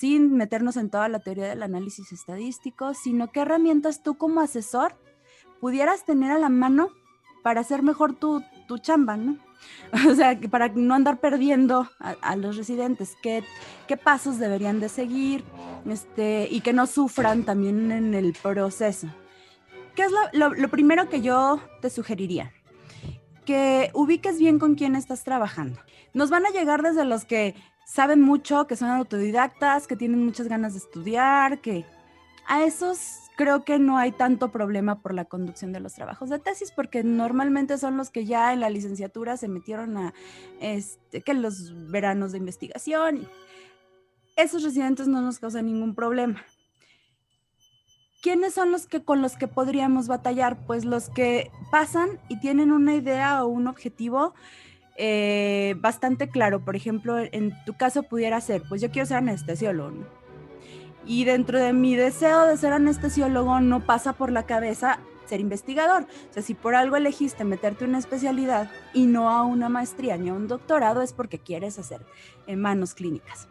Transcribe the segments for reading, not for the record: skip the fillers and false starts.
sin meternos en toda la teoría del análisis estadístico, sino qué herramientas tú como asesor pudieras tener a la mano para hacer mejor tu chamba, ¿no? O sea, que para no andar perdiendo a los residentes, qué pasos deberían de seguir, y que no sufran también en el proceso. ¿Qué es lo primero que yo te sugeriría? Que ubiques bien con quién estás trabajando. Nos van a llegar desde los que saben mucho, que son autodidactas, que tienen muchas ganas de estudiar, que a esos creo que no hay tanto problema por la conducción de los trabajos de tesis, porque normalmente son los que ya en la licenciatura se metieron a que los veranos de investigación. Esos residentes no nos causan ningún problema. ¿Quiénes son con los que podríamos batallar? Pues los que pasan y tienen una idea o un objetivo bastante claro. Por ejemplo, en tu caso pudiera ser, pues yo quiero ser anestesiólogo, ¿no? Y dentro de mi deseo de ser anestesiólogo no pasa por la cabeza ser investigador. O sea, si por algo elegiste meterte una especialidad y no a una maestría ni a un doctorado, es porque quieres hacer manos clínicas.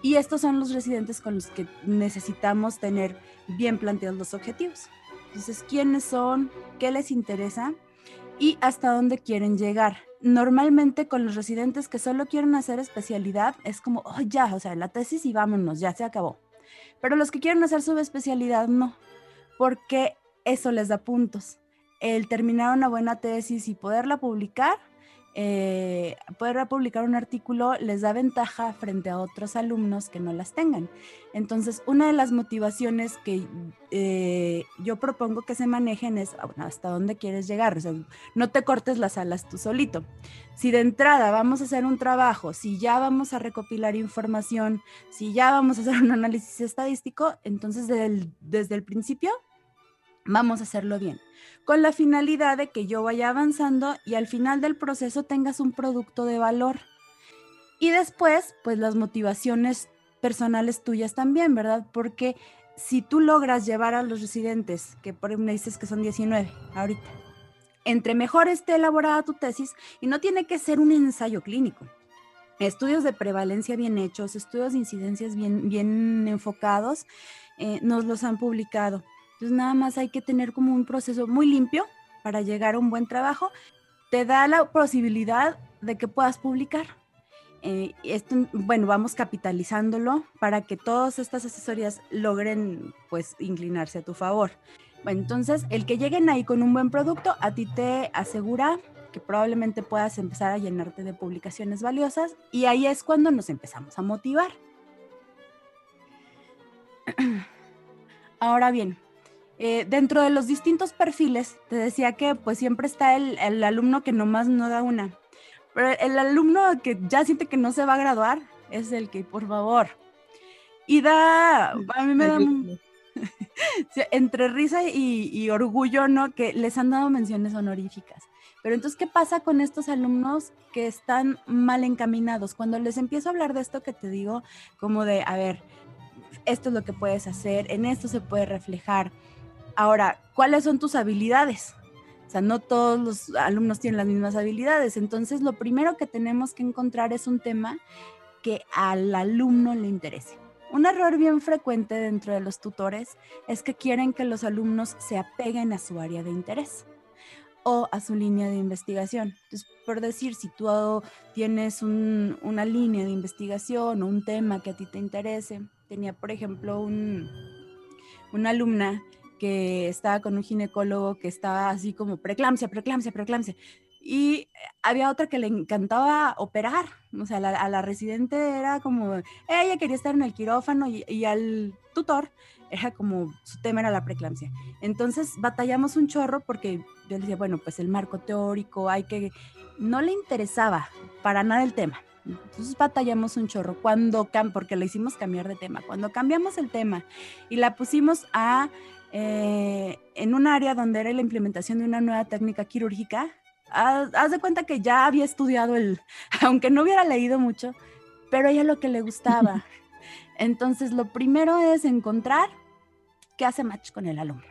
Y estos son los residentes con los que necesitamos tener bien planteados los objetivos. Entonces, ¿quiénes son? ¿Qué les interesa? Y hasta dónde quieren llegar. Normalmente con los residentes que solo quieren hacer especialidad es como, oh, ya, o sea, la tesis y vámonos, ya se acabó. Pero los que quieren hacer subespecialidad no, porque eso les da puntos. El terminar una buena tesis y poderla publicar un artículo les da ventaja frente a otros alumnos que no las tengan. Entonces, una de las motivaciones que yo propongo que se manejen es, bueno, ¿hasta dónde quieres llegar? O sea, no te cortes las alas tú solito. Si de entrada vamos a hacer un trabajo, si ya vamos a recopilar información, si ya vamos a hacer un análisis estadístico, entonces desde el principio vamos a hacerlo bien, con la finalidad de que yo vaya avanzando y al final del proceso tengas un producto de valor. Y después, pues las motivaciones personales tuyas también, ¿verdad? Porque si tú logras llevar a los residentes, que por ejemplo me dices que son 19 ahorita, entre mejor esté elaborada tu tesis, y no tiene que ser un ensayo clínico, estudios de prevalencia bien hechos, estudios de incidencias bien enfocados, nos los han publicado. Entonces nada más hay que tener como un proceso muy limpio para llegar a un buen trabajo. Te da la posibilidad de que puedas publicar. Esto, bueno, vamos capitalizándolo para que todas estas asesorías logren pues inclinarse a tu favor. Bueno, entonces el que lleguen ahí con un buen producto a ti te asegura que probablemente puedas empezar a llenarte de publicaciones valiosas, y ahí es cuando nos empezamos a motivar. Ahora bien, dentro de los distintos perfiles, te decía que pues siempre está el alumno que nomás no da una, pero el alumno que ya siente que no se va a graduar es el que, por favor, y a mí me da entre risa y orgullo, ¿no? Que les han dado menciones honoríficas. Pero entonces, ¿qué pasa con estos alumnos que están mal encaminados? Cuando les empiezo a hablar de esto que te digo, como de, a ver, esto es lo que puedes hacer, en esto se puede reflejar. Ahora, ¿cuáles son tus habilidades? O sea, no todos los alumnos tienen las mismas habilidades. Entonces, lo primero que tenemos que encontrar es un tema que al alumno le interese. Un error bien frecuente dentro de los tutores es que quieren que los alumnos se apeguen a su área de interés o a su línea de investigación. Entonces, por decir, si tú tienes una línea de investigación o un tema que a ti te interese, tenía, por ejemplo, una alumna que estaba con un ginecólogo que estaba así como preeclampsia, y había otra que le encantaba operar, o sea, a la residente era como, ella quería estar en el quirófano y al tutor era como, su tema era la preeclampsia. Entonces batallamos un chorro porque yo le decía, bueno, pues el marco teórico, no le interesaba para nada el tema. Entonces batallamos un chorro porque le hicimos cambiar de tema. Cuando cambiamos el tema y la pusimos en un área donde era la implementación de una nueva técnica quirúrgica, haz de cuenta que ya había estudiado aunque no hubiera leído mucho, pero a ella lo que le gustaba. Entonces, lo primero es encontrar qué hace match con el alumno,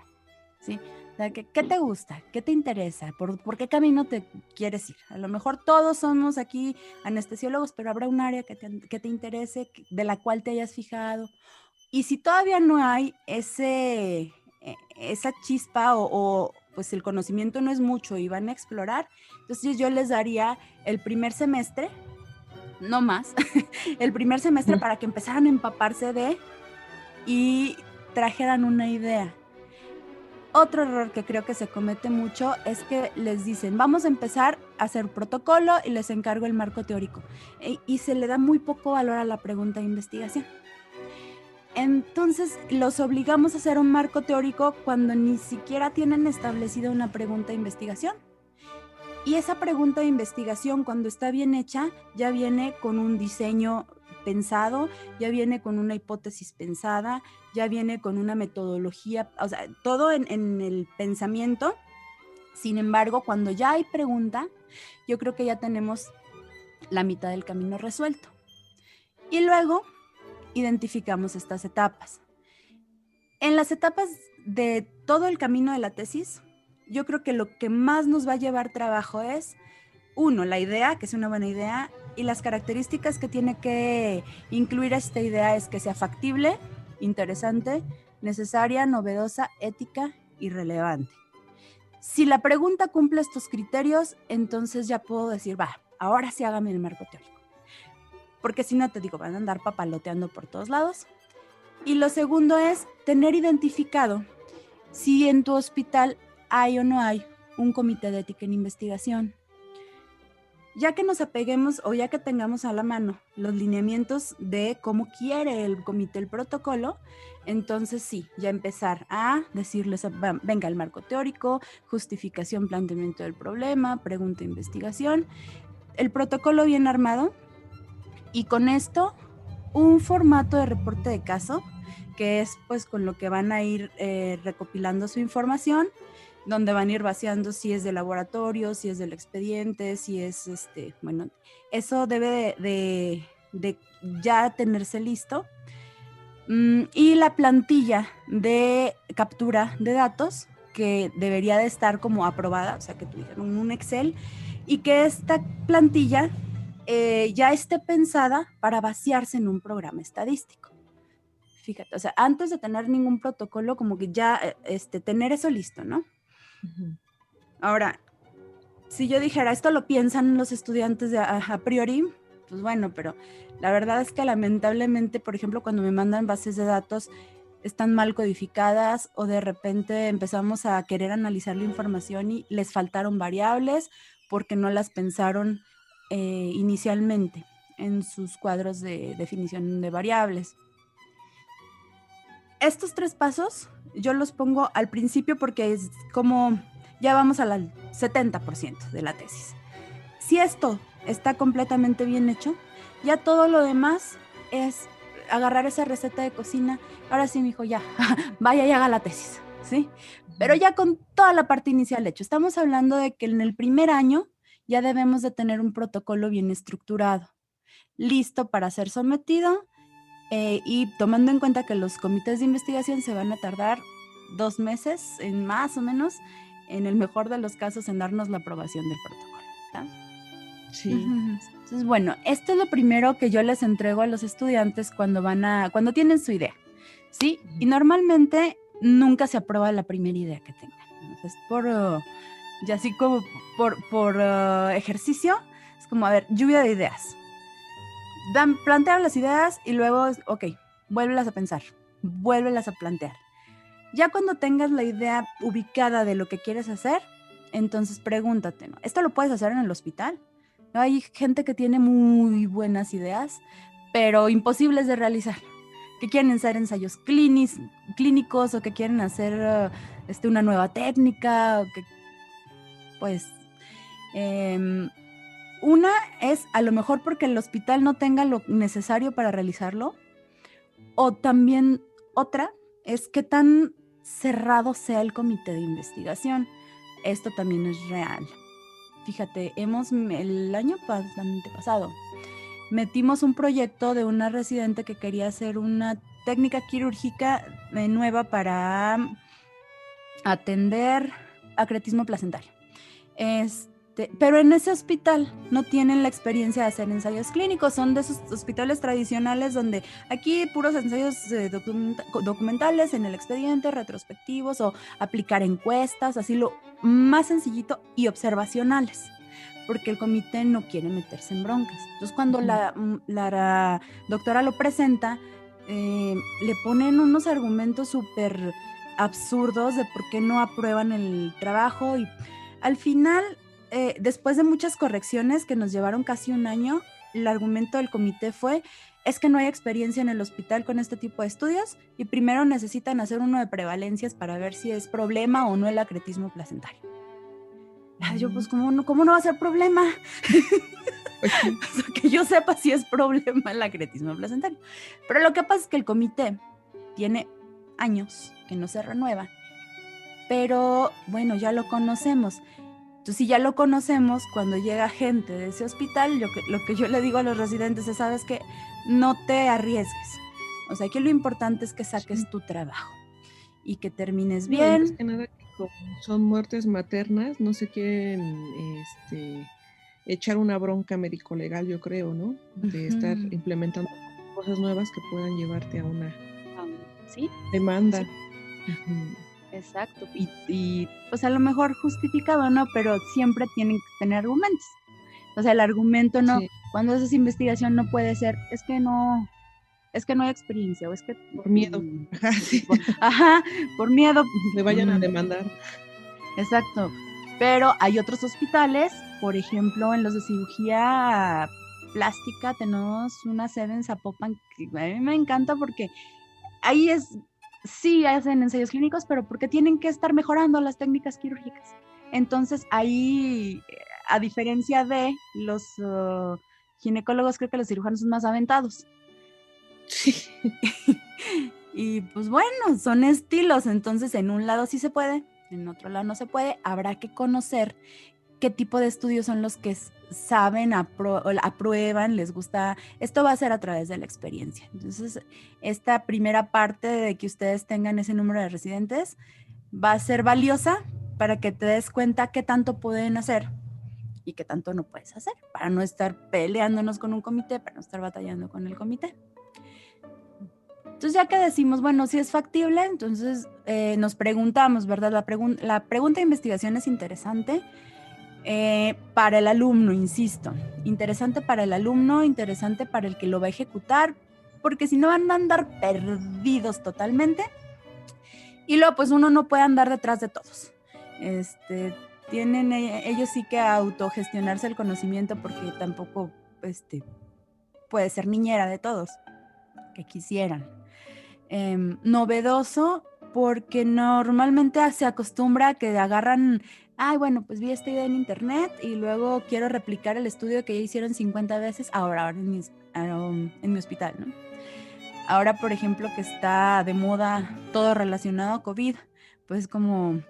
¿sí? O sea, ¿qué te gusta? ¿Qué te interesa? ¿Por qué camino te quieres ir? A lo mejor todos somos aquí anestesiólogos, pero habrá un área que te interese, de la cual te hayas fijado. Y si todavía no hay esa chispa pues el conocimiento no es mucho y van a explorar, entonces yo les daría el primer semestre, no más, el primer semestre para que empezaran a empaparse y trajeran una idea. Otro error que creo que se comete mucho es que les dicen, vamos a empezar a hacer protocolo y les encargo el marco teórico. Y se le da muy poco valor a la pregunta de investigación. Entonces los obligamos a hacer un marco teórico cuando ni siquiera tienen establecida una pregunta de investigación. Y esa pregunta de investigación, cuando está bien hecha, ya viene con un diseño pensado, ya viene con una hipótesis pensada, ya viene con una metodología, o sea, todo en el pensamiento. Sin embargo, cuando ya hay pregunta, yo creo que ya tenemos la mitad del camino resuelto. Y luego identificamos estas etapas. En las etapas de todo el camino de la tesis, yo creo que lo que más nos va a llevar trabajo es, uno, la idea, que es una buena idea, y las características que tiene que incluir esta idea es que sea factible, interesante, necesaria, novedosa, ética y relevante. Si la pregunta cumple estos criterios, entonces ya puedo decir, va, ahora sí hágame el marco teórico. Porque si no, te digo, van a andar papaloteando por todos lados. Y lo segundo es tener identificado si en tu hospital hay o no hay un comité de ética en investigación. Ya que nos apeguemos o ya que tengamos a la mano los lineamientos de cómo quiere el comité el protocolo, entonces sí, ya empezar a decirles, venga, el marco teórico, justificación, planteamiento del problema, pregunta, investigación, el protocolo bien armado y con esto un formato de reporte de caso, que es pues con lo que van a ir recopilando su información, donde van a ir vaciando si es de laboratorio, si es del expediente, si es bueno, eso debe de ya tenerse listo. Y la plantilla de captura de datos, que debería de estar como aprobada, o sea, que tuvieron un Excel, y que esta plantilla ya esté pensada para vaciarse en un programa estadístico. Fíjate, o sea, antes de tener ningún protocolo, como que ya tener eso listo, ¿no? Uh-huh. Ahora, si yo dijera, esto lo piensan los estudiantes a priori, pues bueno, pero la verdad es que lamentablemente, por ejemplo, cuando me mandan bases de datos, están mal codificadas o de repente empezamos a querer analizar la información y les faltaron variables porque no las pensaron inicialmente en sus cuadros de definición de variables. Estos 3 pasos yo los pongo al principio porque es como ya vamos al 70% de la tesis. Si esto está completamente bien hecho, ya todo lo demás es agarrar esa receta de cocina. Ahora sí, mijo, ya, vaya y haga la tesis, ¿sí? Pero ya con toda la parte inicial hecho. Estamos hablando de que en el primer año ya debemos de tener un protocolo bien estructurado, listo para ser sometido. Y tomando en cuenta que los comités de investigación se van a tardar 2 meses, en más o menos, en el mejor de los casos, en darnos la aprobación del protocolo, ¿tá? Sí. Entonces, bueno, esto es lo primero que yo les entrego a los estudiantes cuando tienen su idea, ¿sí? Y normalmente nunca se aprueba la primera idea que tengan. Entonces, y así como por ejercicio, es como, a ver, lluvia de ideas. Plantear las ideas y luego, ok, vuélvelas a pensar, vuélvelas a plantear. Ya cuando tengas la idea ubicada de lo que quieres hacer, entonces pregúntate, ¿no? ¿Esto lo puedes hacer en el hospital? Hay gente que tiene muy buenas ideas, pero imposibles de realizar, que quieren hacer ensayos clínicos o que quieren hacer una nueva técnica, o que, pues... una es a lo mejor porque el hospital no tenga lo necesario para realizarlo, o también otra es que tan cerrado sea el comité de investigación. Esto también es real. Fíjate, el año pasado metimos un proyecto de una residente que quería hacer una técnica quirúrgica nueva para atender acretismo placentario. Pero en ese hospital no tienen la experiencia de hacer ensayos clínicos, son de esos hospitales tradicionales donde aquí puros ensayos documentales en el expediente, retrospectivos o aplicar encuestas, así lo más sencillito, y observacionales, porque el comité no quiere meterse en broncas. Entonces cuando la doctora lo presenta, le ponen unos argumentos súper absurdos de por qué no aprueban el trabajo, y al final, después de muchas correcciones que nos llevaron casi un año, el argumento del comité fue: es que no hay experiencia en el hospital con este tipo de estudios y primero necesitan hacer uno de prevalencias para ver si es problema o no el acretismo placentario. Yo, pues, ¿cómo no va a ser problema? Que yo sepa si es problema el acretismo placentario. Pero lo que pasa es que el comité tiene años que no se renueva, pero bueno, ya lo conocemos. Entonces, si ya lo conocemos, cuando llega gente de ese hospital, lo que yo le digo a los residentes es: sabes que no te arriesgues. O sea, que lo importante es que saques tu trabajo y que termines bien. Más que nada, como son muertes maternas, no se quieren echar una bronca médico-legal, yo creo, ¿no? De estar implementando cosas nuevas que puedan llevarte a una demanda. Sí. Exacto, y pues a lo mejor justificado, ¿no? Pero siempre tienen que tener argumentos. O sea, el argumento no, cuando haces investigación no puede ser: es que no hay experiencia, o es que... Por miedo. Por miedo. Me vayan a demandar. Exacto, pero hay otros hospitales, por ejemplo, en los de cirugía plástica, tenemos una sede en Zapopan que a mí me encanta porque ahí sí hacen ensayos clínicos, pero porque tienen que estar mejorando las técnicas quirúrgicas. Entonces ahí, a diferencia de los ginecólogos, creo que los cirujanos son más aventados. Sí. Y pues bueno, son estilos, entonces en un lado sí se puede, en otro lado no se puede. Habrá que conocer qué tipo de estudios son los que saben, aprueban, les gusta. Esto va a ser a través de la experiencia. Entonces, esta primera parte de que ustedes tengan ese número de residentes va a ser valiosa para que te des cuenta qué tanto pueden hacer y qué tanto no puedes hacer, para no estar peleándonos con un comité, para no estar batallando con el comité. Entonces, ya que decimos, bueno, si es factible, entonces nos preguntamos, ¿verdad? La pregunta de investigación es interesante. Para el alumno, insisto, interesante para el alumno, interesante para el que lo va a ejecutar, porque si no van a andar perdidos totalmente, y luego pues uno no puede andar detrás de todos. Tienen ellos sí que autogestionarse el conocimiento, porque tampoco puede ser niñera de todos, que quisieran. Novedoso, porque normalmente se acostumbra a que agarran: ay, bueno, pues vi esta idea en internet y luego quiero replicar el estudio que ya hicieron 50 veces ahora en mi hospital, ¿no? Ahora, por ejemplo, que está de moda todo relacionado a COVID, pues como,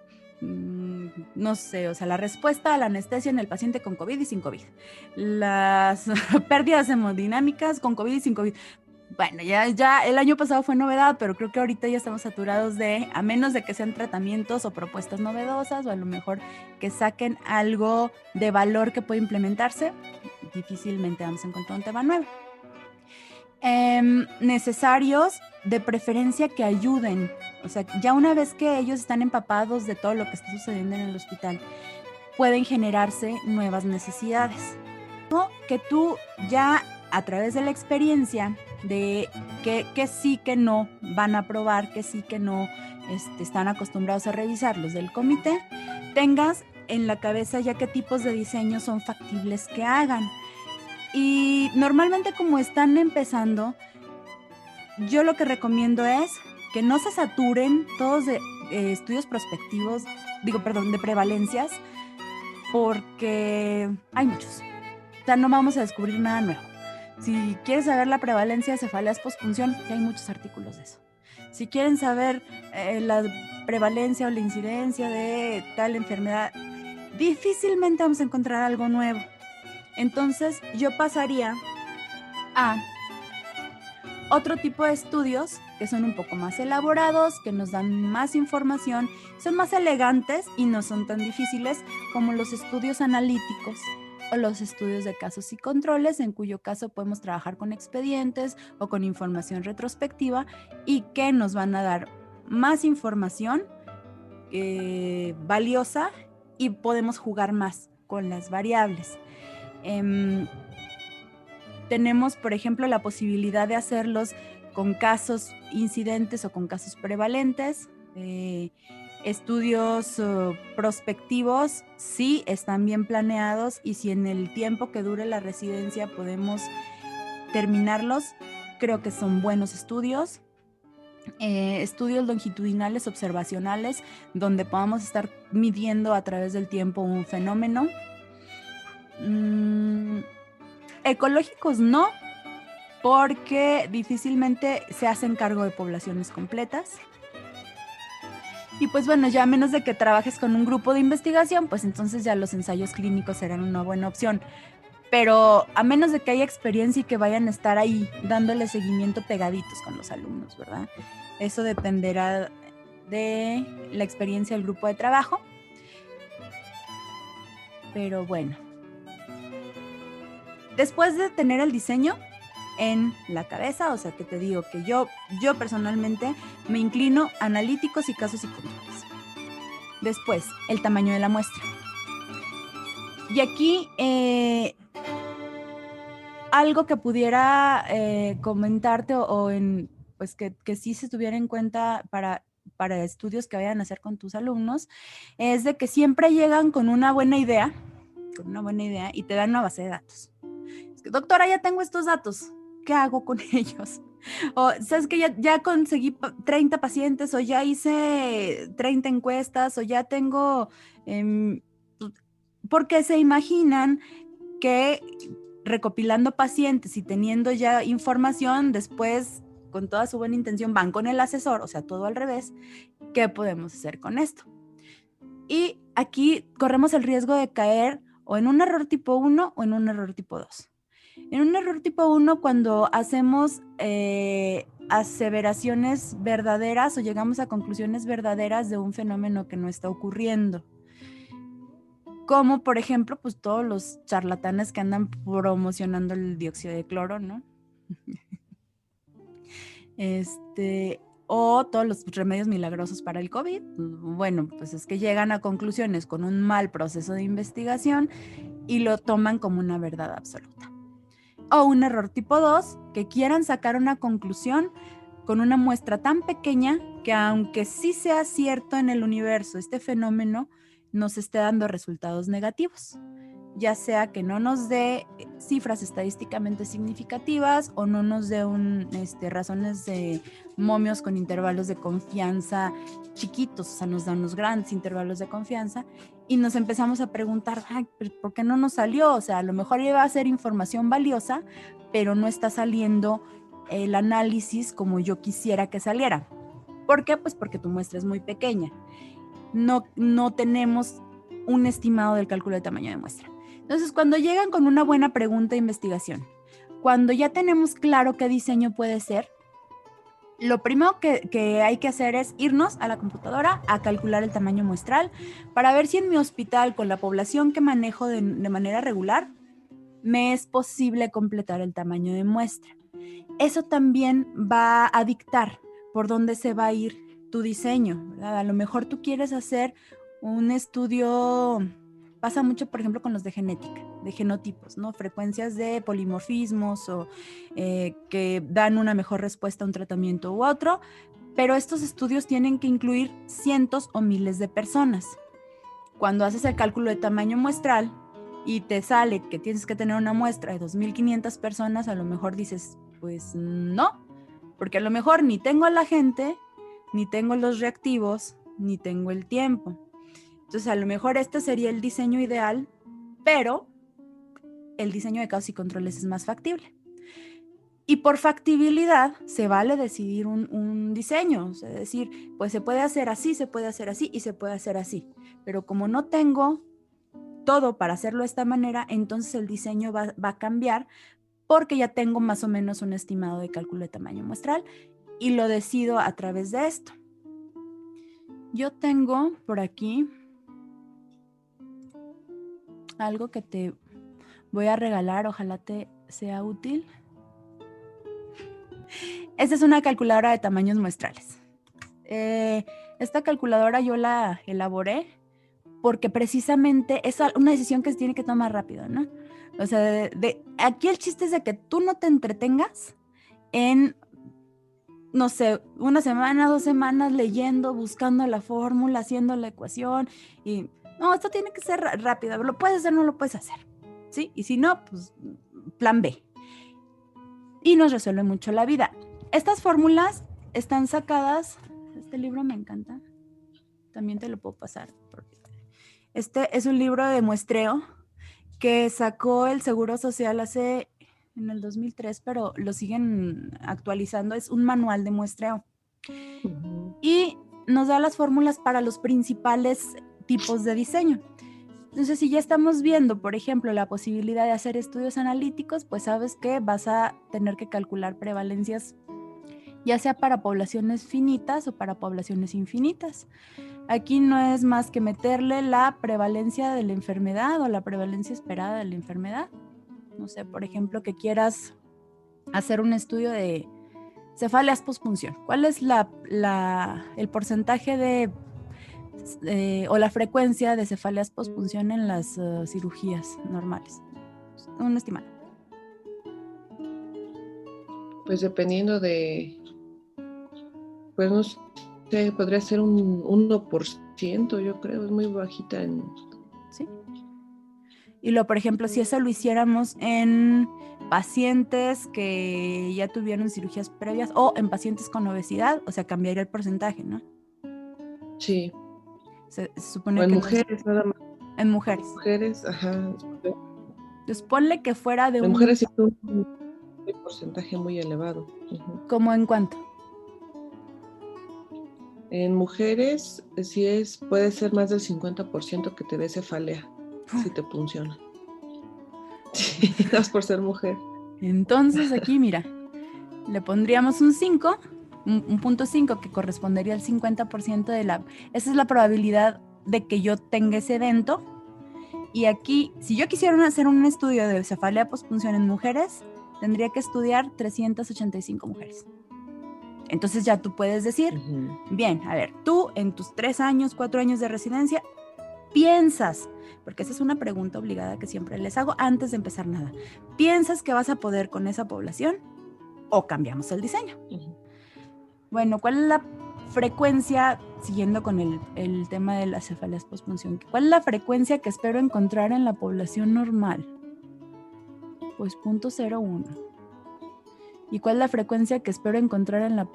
no sé, o sea, la respuesta a la anestesia en el paciente con COVID y sin COVID. Las pérdidas hemodinámicas con COVID y sin COVID. Bueno, ya el año pasado fue novedad, pero creo que ahorita ya estamos saturados a menos de que sean tratamientos o propuestas novedosas, o a lo mejor que saquen algo de valor que pueda implementarse, difícilmente vamos a encontrar un tema nuevo. Necesarios, de preferencia que ayuden, o sea, ya una vez que ellos están empapados de todo lo que está sucediendo en el hospital, pueden generarse nuevas necesidades. ¿No? Que tú ya a través de la experiencia de que sí, que no van a aprobar, que sí, que no están acostumbrados a revisar los del comité, tengas en la cabeza ya qué tipos de diseños son factibles que hagan. Y normalmente, como están empezando, yo lo que recomiendo es que no se saturen todos de estudios prospectivos, de prevalencias, porque hay muchos. O sea, no vamos a descubrir nada nuevo. Si quieres saber la prevalencia de cefaleas postpunción, ya hay muchos artículos de eso. Si quieren saber la prevalencia o la incidencia de tal enfermedad, difícilmente vamos a encontrar algo nuevo. Entonces, yo pasaría a otro tipo de estudios que son un poco más elaborados, que nos dan más información, son más elegantes y no son tan difíciles como los estudios analíticos o los estudios de casos y controles, en cuyo caso podemos trabajar con expedientes o con información retrospectiva y que nos van a dar más información valiosa y podemos jugar más con las variables. Tenemos, por ejemplo, la posibilidad de hacerlos con casos incidentes o con casos prevalentes. Estudios prospectivos, sí, están bien planeados, y si en el tiempo que dure la residencia podemos terminarlos, creo que son buenos estudios. Estudios longitudinales observacionales, donde podamos estar midiendo a través del tiempo un fenómeno. Ecológicos no, porque difícilmente se hacen cargo de poblaciones completas. Y pues bueno, ya a menos de que trabajes con un grupo de investigación, pues entonces ya los ensayos clínicos serán una buena opción. Pero a menos de que haya experiencia y que vayan a estar ahí dándole seguimiento pegaditos con los alumnos, ¿verdad? Eso dependerá de la experiencia del grupo de trabajo. Pero bueno, después de tener el diseño en la cabeza, o sea que te digo que yo personalmente me inclino a analíticos y casos y controles. Después, el tamaño de la muestra. Y aquí algo que pudiera comentarte o en, pues que sí se tuviera en cuenta para estudios que vayan a hacer con tus alumnos, es de que siempre llegan con una buena idea y te dan una base de datos. Es que, doctora, ya tengo estos datos, ¿qué hago con ellos? O, ¿sabes que ya conseguí 30 pacientes, o ya hice 30 encuestas, o ya tengo... porque se imaginan que recopilando pacientes y teniendo ya información, después, con toda su buena intención, van con el asesor, o sea, todo al revés. ¿Qué podemos hacer con esto? Y aquí corremos el riesgo de caer o en un error tipo 1 o en un error tipo 2. En un error tipo 1, cuando hacemos aseveraciones verdaderas o llegamos a conclusiones verdaderas de un fenómeno que no está ocurriendo. Como, por ejemplo, pues todos los charlatanes que andan promocionando el dióxido de cloro, ¿no? O todos los remedios milagrosos para el COVID. Bueno, pues es que llegan a conclusiones con un mal proceso de investigación y lo toman como una verdad absoluta. O un error tipo 2, que quieran sacar una conclusión con una muestra tan pequeña que, aunque sí sea cierto en el universo este fenómeno, nos esté dando resultados negativos, ya sea que no nos dé cifras estadísticamente significativas o no nos dé razones de momios con intervalos de confianza chiquitos, o sea, nos da unos grandes intervalos de confianza y nos empezamos a preguntar, ¿por qué no nos salió? O sea, a lo mejor iba a ser información valiosa, pero no está saliendo el análisis como yo quisiera que saliera. ¿Por qué? Pues porque tu muestra es muy pequeña. No tenemos un estimado del cálculo de tamaño de muestra. Entonces, cuando llegan con una buena pregunta de investigación, cuando ya tenemos claro qué diseño puede ser, lo primero que hay que hacer es irnos a la computadora a calcular el tamaño muestral para ver si en mi hospital, con la población que manejo de manera regular, me es posible completar el tamaño de muestra. Eso también va a dictar por dónde se va a ir tu diseño, ¿verdad? A lo mejor tú quieres hacer un estudio, pasa mucho, por ejemplo, con los de genética, de genotipos, ¿no? Frecuencias de polimorfismos o que dan una mejor respuesta a un tratamiento u otro, pero estos estudios tienen que incluir cientos o miles de personas. Cuando haces el cálculo de tamaño muestral y te sale que tienes que tener una muestra de 2.500 personas, a lo mejor dices, pues no, porque a lo mejor ni tengo a la gente, ni tengo los reactivos, ni tengo el tiempo. Entonces, a lo mejor este sería el diseño ideal, pero el diseño de casos y controles es más factible. Y por factibilidad se vale decidir un diseño, o sea, decir, pues se puede hacer así y se puede hacer así. Pero como no tengo todo para hacerlo de esta manera, entonces el diseño va a cambiar porque ya tengo más o menos un estimado de cálculo de tamaño muestral y lo decido a través de esto. Yo tengo por aquí algo que te voy a regalar, ojalá te sea útil. Esta es una calculadora de tamaños muestrales. Esta calculadora yo la elaboré porque precisamente es una decisión que se tiene que tomar rápido, ¿no? O sea, aquí el chiste es de que tú no te entretengas en, no sé, una semana, 2 semanas leyendo, buscando la fórmula, haciendo la ecuación y no, esto tiene que ser rápido, lo puedes hacer, no lo puedes hacer, ¿sí? Y si no, pues plan B. Y nos resuelve mucho la vida. Estas fórmulas están sacadas, este libro me encanta, también te lo puedo pasar. Este es un libro de muestreo que sacó el Seguro Social en el 2003, pero lo siguen actualizando. Es un manual de muestreo. Uh-huh. Y nos da las fórmulas para los principales tipos de diseño. Entonces, si ya estamos viendo, por ejemplo, la posibilidad de hacer estudios analíticos, pues sabes que vas a tener que calcular prevalencias, ya sea para poblaciones finitas o para poblaciones infinitas. Aquí no es más que meterle la prevalencia de la enfermedad o la prevalencia esperada de la enfermedad. No sé, por ejemplo, que quieras hacer un estudio de cefaleas postpunción. ¿Cuál es el porcentaje o la frecuencia de cefaleas postpunción en las cirugías normales? Un estimado. Pues dependiendo de, pues no sé, podría ser un 1%, yo creo, es muy bajita en... Sí. Y por ejemplo, si eso lo hiciéramos en pacientes que ya tuvieron cirugías previas o en pacientes con obesidad, o sea, cambiaría el porcentaje, ¿no? Sí. Se supone o en que mujeres, nada más. En mujeres. Mujeres, ajá. Entonces ponle que fuera de en mujeres sí un porcentaje muy elevado. Uh-huh. ¿Cómo en cuánto? En mujeres puede ser más del 50% que te dé cefalea, si te funciona. Sí, das por ser mujer. Entonces aquí, mira, le pondríamos un 5, un punto 5 que correspondería al 50% de esa es la probabilidad de que yo tenga ese evento. Y aquí, si yo quisiera hacer un estudio de cefalea postpunción en mujeres, tendría que estudiar 385 mujeres. Entonces ya tú puedes decir, uh-huh, bien, a ver, tú en tus 3 años, 4 años de residencia, piensas, porque esa es una pregunta obligada que siempre les hago antes de empezar nada, ¿piensas que vas a poder con esa población o cambiamos el diseño? Uh-huh. Bueno, ¿cuál es la frecuencia, siguiendo con el tema de las cefaleas postpunción, cuál es la frecuencia que espero encontrar en la población normal? Pues 0.01. ¿Y cuál es la frecuencia que espero encontrar en las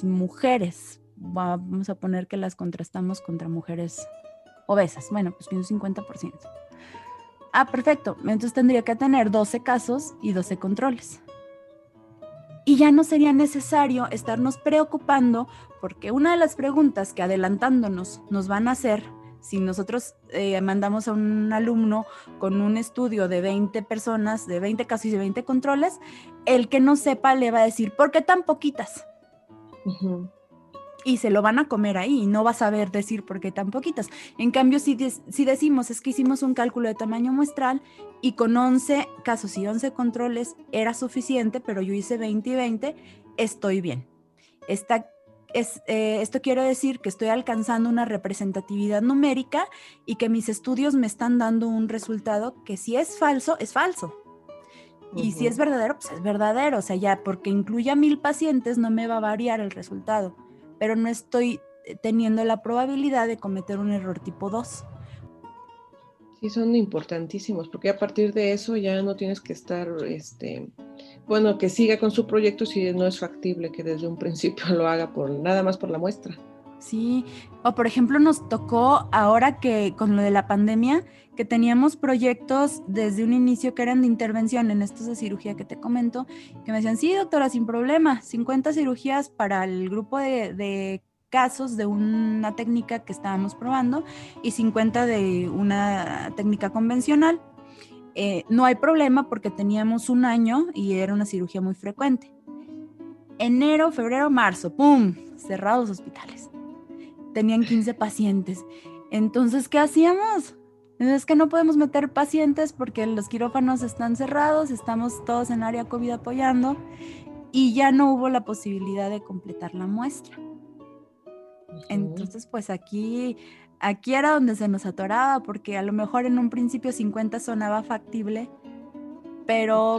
mujeres? Vamos a poner que las contrastamos contra mujeres obesas. Bueno, pues un 50%. Ah, perfecto. Entonces tendría que tener 12 casos y 12 controles. Y ya no sería necesario estarnos preocupando porque una de las preguntas que adelantándonos nos van a hacer, si nosotros mandamos a un alumno con un estudio de 20 personas, de 20 casos y de 20 controles, el que no sepa le va a decir, ¿por qué tan poquitas? Uh-huh. Y se lo van a comer ahí y no va a saber decir por qué tan poquitas. En cambio, si decimos, es que hicimos un cálculo de tamaño muestral y con 11 casos y 11 controles era suficiente, pero yo hice 20 y 20, estoy bien. Esto quiere decir que estoy alcanzando una representatividad numérica y que mis estudios me están dando un resultado que si es falso, es falso. Uh-huh. Y si es verdadero, pues es verdadero. O sea, ya porque incluya 1000 pacientes no me va a variar el resultado, pero no estoy teniendo la probabilidad de cometer un error tipo 2. Sí, son importantísimos, porque a partir de eso ya no tienes que estar, bueno, que siga con su proyecto si no es factible que desde un principio lo haga nada más por la muestra. Sí, o por ejemplo nos tocó ahora que con lo de la pandemia, que teníamos proyectos desde un inicio que eran de intervención en estos de cirugía que te comento, que me decían, sí doctora, sin problema, 50 cirugías para el grupo de casos de una técnica que estábamos probando y 50 de una técnica convencional. No hay problema porque teníamos 1 año y era una cirugía muy frecuente. Enero, febrero, marzo, ¡pum! Cerrados hospitales. Tenían 15 pacientes. Entonces, ¿qué hacíamos? Es que no podemos meter pacientes porque los quirófanos están cerrados, estamos todos en área COVID apoyando y ya no hubo la posibilidad de completar la muestra. Entonces, pues aquí era donde se nos atoraba, porque a lo mejor en un principio 50 sonaba factible, pero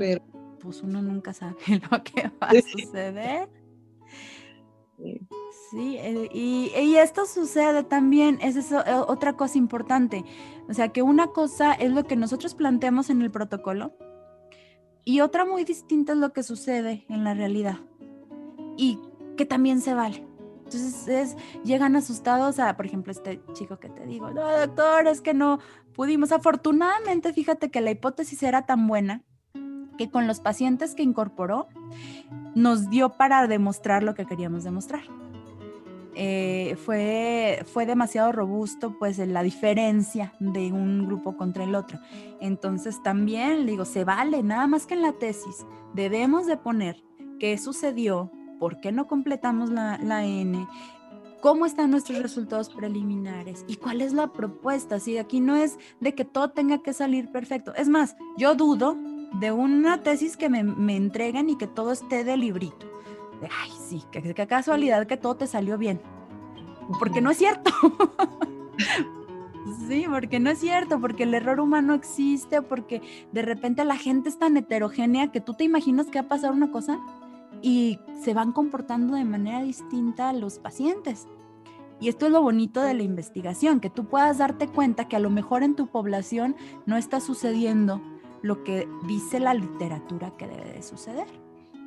pues uno nunca sabe lo que va a suceder. Sí, y esto sucede también, es eso, otra cosa importante. O sea, que una cosa es lo que nosotros planteamos en el protocolo y otra muy distinta es lo que sucede en la realidad y que también se vale. Entonces llegan asustados a, por ejemplo, este chico que te digo, no, doctor, es que no pudimos. Afortunadamente, fíjate que la hipótesis era tan buena que con los pacientes que incorporó nos dio para demostrar lo que queríamos demostrar. Fue demasiado robusto pues la diferencia de un grupo contra el otro. Entonces también digo, se vale, nada más que en la tesis debemos de poner qué sucedió, por qué no completamos la N, cómo están nuestros resultados preliminares y cuál es la propuesta. ¿Sí? Aquí no es de que todo tenga que salir perfecto. Es más, yo dudo de una tesis que me entreguen y que todo esté de librito. Ay, sí, qué casualidad que todo te salió bien. Porque no es cierto. Sí, porque no es cierto, porque el error humano existe, porque de repente la gente es tan heterogénea que tú te imaginas que va a pasar una cosa y se van comportando de manera distinta a los pacientes. Y esto es lo bonito de la investigación, que tú puedas darte cuenta que a lo mejor en tu población no está sucediendo lo que dice la literatura que debe de suceder.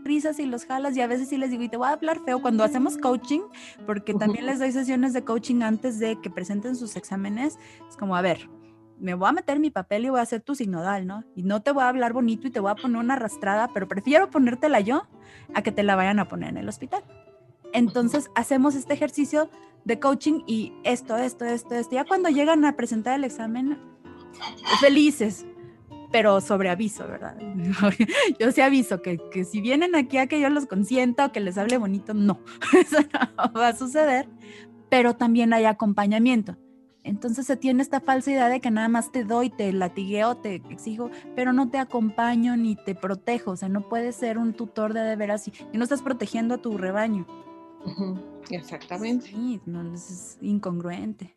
Risas y los jalas y a veces sí les digo, y te voy a hablar feo cuando hacemos coaching, porque también les doy sesiones de coaching antes de que presenten sus exámenes. Es como, a ver, me voy a meter mi papel y voy a hacer tu sinodal, ¿no? Y no te voy a hablar bonito y te voy a poner una arrastrada, pero prefiero ponértela yo a que te la vayan a poner en el hospital. Entonces hacemos este ejercicio de coaching y esto. Ya cuando llegan a presentar el examen, felices, pero sobre aviso, ¿verdad? Yo sí aviso que si vienen aquí a que yo los consienta o que les hable bonito, no, eso no va a suceder, pero también hay acompañamiento. Entonces se tiene esta falsa idea de que nada más te doy, te latigueo, te exijo, pero no te acompaño ni te protejo. O sea, no puedes ser un tutor de veras y no estás protegiendo a tu rebaño. Exactamente. Sí, no, es incongruente.